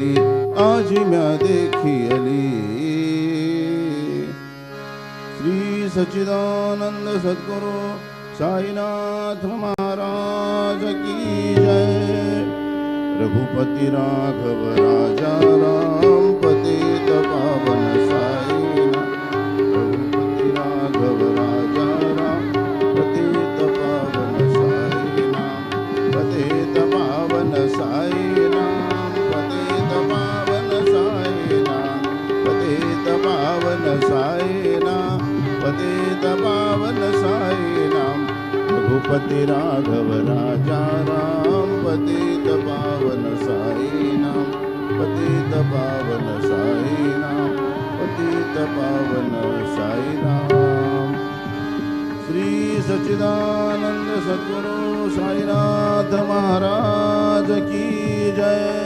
देखियली आज म्या देखियली. श्री सच्चिदानंद सद्गुरु साईनाथ महाराज की जय. रघुपति राघव राजा राम पतित पावन साईनाथ. रघुपति राघव राजा राम पतित पावन साईनाथ. पतित पावन साईनाथ. पतित पावन साईनाथ. पतित पावन साईनाथ. पतित पावन साईनाथ. रघुपति राघव राजा राम पतित पावन साईनाथ. पतित पावन साईनाथ. पतित पावन साईनाथ. श्री सच्चिदानंद सद्गुरु साईनाथ महाराज की जय.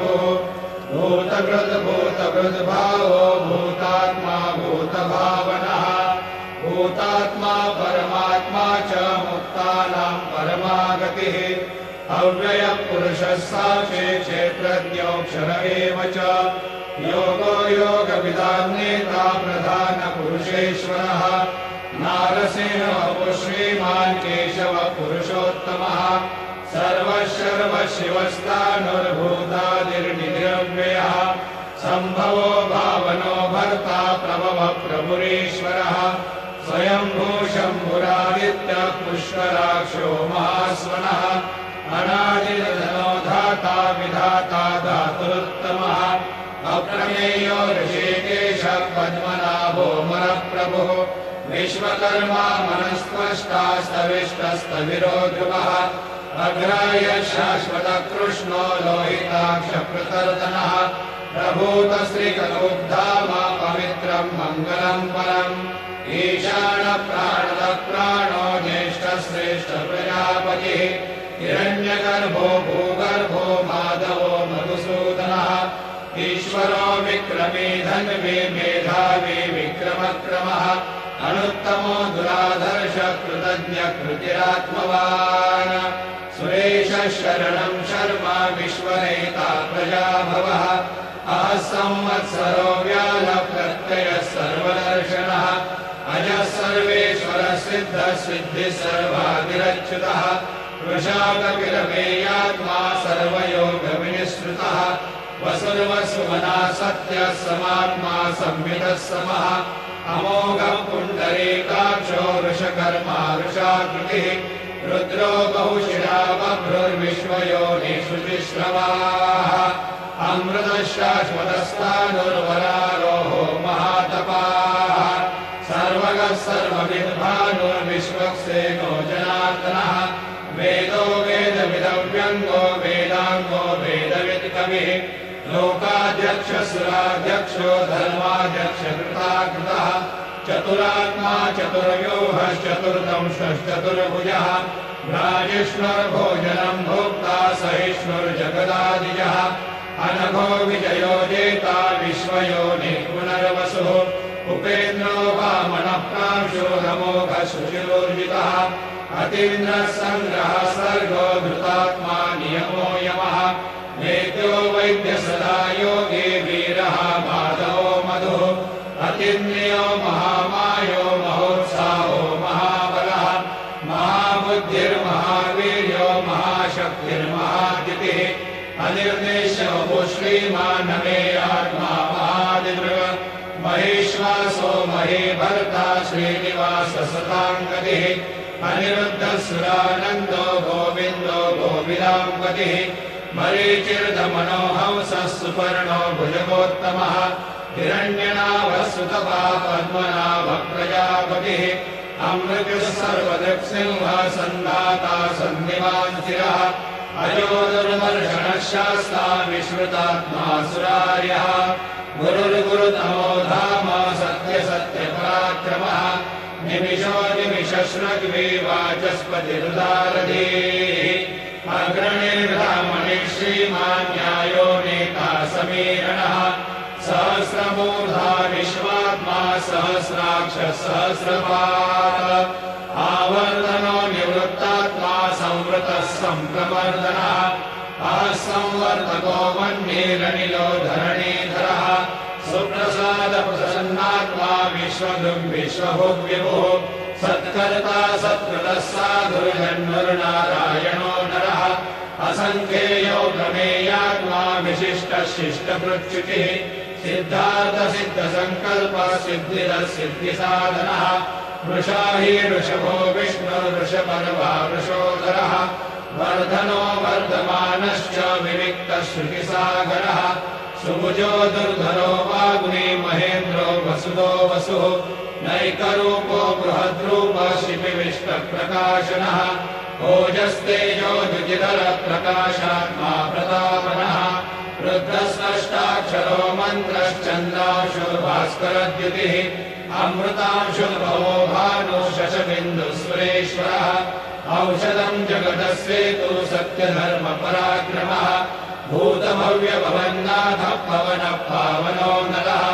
प्रभुः भूतभृद्भावो भूतात्मा भूतभावनः भूतात्मा परमात्मा च मुक्तानां परमागतिः अव्ययपुरुषः साक्षी क्षेत्रज्ञोऽक्षर एव च योगो योगविदां नेता प्रधानपुरुषेश्वरः नारसिंहः श्रीमान् केशवः पुरुषोत्तमः सर्वशिवस्तानुर्भूतादिर्निरव्ययः सम्भवो भावनो भर्ता प्रभवः प्रभुरीश्वरः स्वयंभू शम्भुरादित्यः पुष्कराक्षो महास्वनः अनादिर्धनो धाता विधाता धातुरुत्तमः अप्रमेयो ऋषिकेशः पद्मनाभो मरप्रभुः विश्वकर्मा मनस्त्वष्टा स्तविष्टस्तविरो ध्रुवः अग्राय शाश्वतकृष्णो लोहिताक्षप्रतर्दनः प्रभूतश्रीकरोद्धाम पवित्रं मङ्गलं परम् ईशानप्राणदप्राणो ज्येष्ठश्रेष्ठप्रजापतिः हिरण्यगर्भो भूगर्भो माधवो मधुसूदनः ईश्वरो विक्रमी धन्वी मेधावी विक्रमक्रमः अनुत्तमो दुराधर्ष कृतज्ञ कृतिरात्मवान् सुरेश शरणं शर्मा विश्वनेता प्रजाभवः अः संवत्सरो व्यालः प्रत्ययः सर्वदर्शनः अजः सर्वेश्वरः सिद्धः सिद्धिः सर्वादिरच्युतः वृषाकपिलमेयात्मा सर्वयोगविनिश्रुतः वसुर्वसुमना सत्यः समात्मा संवितः समः अमोघः पुण्डरीकाक्षो वृषकर्मा वृषाकृतिः रुद्रो बहुशिरा बभ्रुर्विश्वयोनिषु जिश्रवाः अमृतः शाश्वतस्तानुर्वरारोहो महातपाः सर्वगः सर्वविद्भानुर्विश्वक्सेनो जनार्दनः वेदो वेदविदव्यङ्गो वेदाङ्गो वेदवित्कविः लोकाध्यक्षसुराध्यक्षो धर्माध्यक्षकृताकृतः चतुरात्मा चतुर्व्यूहश्चतुर्दंशश्चतुर्भुजः भ्राजिष्णुर्भोजनं भोक्ता सहिष्णुर्जगदादिजः अनघो विजयो जेता विश्वयोनिः पुनर्वसुः उपेन्द्रो वामनः प्रांशोऽमोघः शुचिरोर्जितः अतीन्द्रः सङ्ग्रहः सर्गो धृतात्मा नियमो यमः वेद्यो वैद्य सदा योगी वीरः माधवो मधुः अतिन्द्रियो महामायो महोत्साहो महाबलः महाबुद्धिर्महावीर्यो महाशक्तिर्महाद्युतिः अनिर्देश्यो श्रीमानमेयात्मा महादिदृग महेश्वासो महीभर्ता श्रीनिवास सताङ्गतिः अनिरुद्धसुरानन्दो गोविन्दो गोविदाम्पतिः मरीचिर्दमनोहंसः सुपर्णो भुजगोत्तमः हिरण्यनाभः सुतपा पद्मनाभः प्रजापतिः अमृतः सर्वदृक्सिंहः सन्धाता सन्निवान् चिरः अयो दुर्मर्षणः शास्ता विश्रुतात्मा सुरार्यः गुरुर्गुरुतमो धाम सत्यसत्यपराक्रमः निमिषो निमिषश्रग्वी वाचस्पतिरुदारधीः अग्रणिर्ब्राह्मणे श्रीमान् न्यायो नेता समीरणः सहस्रमूर्धा विश्वात्मा सहस्राक्षः सहस्रपात् आवर्तनो निवृत्तात्मा संवृतः सम्प्रमर्दनः संवर्तको मन्येरनिलो धरणीधरः सुप्रसादप्रसन्नात्मा विश्वभुग्विश्वभुग्विभुः सत्कर्ता सत्कृतः साधुर्जन्मरुनारायणो नरः असङ्ख्येयो प्रमेयात्मा विशिष्टः शिष्टभृच्युतिः सिद्धार्थसिद्धसङ्कल्पः सिद्धिरः सिद्धिसाधनः वृषा हि वृषभो विष्णुर्वृषपर्वा वृषोदरः वर्धनो वर्धमानश्च विविक्तः श्रुतिसागरः सुभुजो दुर्धरो वाग्मी महेन्द्रो वसुदो वसुः नैकरूपो बृहद्रूपः शिपिविष्टप्रकाशनः ओजस्तेजो द्युतिधरप्रकाशात्मा प्रतापनः रुद्रस्रष्टाक्षरो मन्त्रश्चन्द्रांशो भास्करद्युतिः अमृतांशुर्भवो भानु शशबिन्दुः औषधं जगतस्येतु सत्यधर्मपराक्रमः भूतभव्यभव पवनः पावनो नलः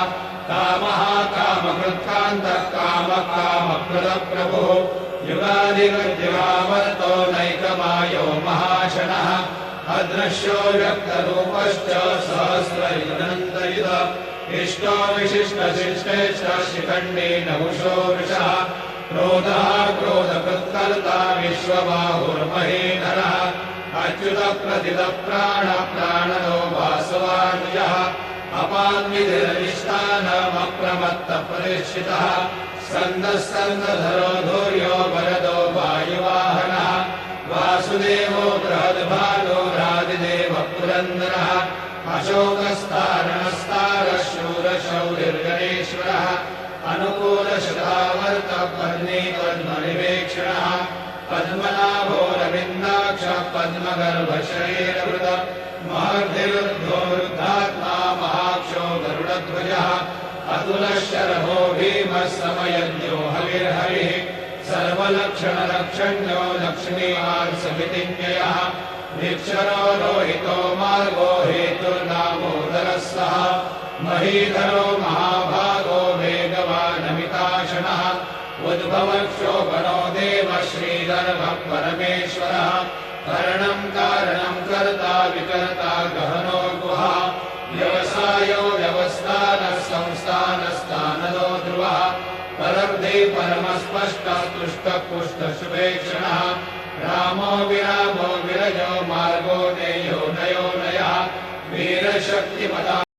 कामः कामकृत्कान्तः कामः कामप्रदप्रभुः युगादिगद्युगावर्तो नैकमायो महाशनः अदृश्यो व्यक्तरूपश्च सहस्रयुगनन्तयुध इष्टो विशिष्टशिष्टेश्च शिखण्डी नहुषो वृषः क्रोधः क्रोधकृत्कर्ता विश्वबाहुर्महीधरः अच्युतप्रथितप्राणप्राणनो वासवानुजः अपान्विधिरधिष्ठानमप्रमत्तप्रतिष्ठितः स्कन्दः स्कन्दधरो धूर्यो वरदो वायुवाहनः वासुदेवो बृहद्भानुरादिदेवः पुरन्दरः अशोकस्तारणस्तारः शूरशौरिर्गणेश्वरः अनुकूलशतावर्तः पद्मीपद्मनिवेक्षणः पद्मनाभोरविन्दाक्षः पद्मगर्भशरीरभृतः महर्धिरुद्धोरुद्धात्मा महाक्षो गरुडध्वजः अतुलशरभो भीमः समयज्ञो हविर्हरिः सर्वलक्षणलक्षण्यो लक्ष्मीवान् समितिज्ञयः निक्षरो रोहितो मार्गो हेतुर्नामोदरः सः महीधरो महाभागो वेगवानमिताशनः उद्भवक्षोभनो देवः श्रीधर्मः परमेश्वरः करणम् कारणम् कर्ता विकर्ता गहनो गुहा व्यवसायो व्यवस्थानः संस्थानस्थानदो ध्रुवः परब्धि परमस्पष्टः तुष्टः पुष्टशुभेक्षणः रामो विरामो विरजो मार्गो नेयो नयो नयः वीरशक्तिमता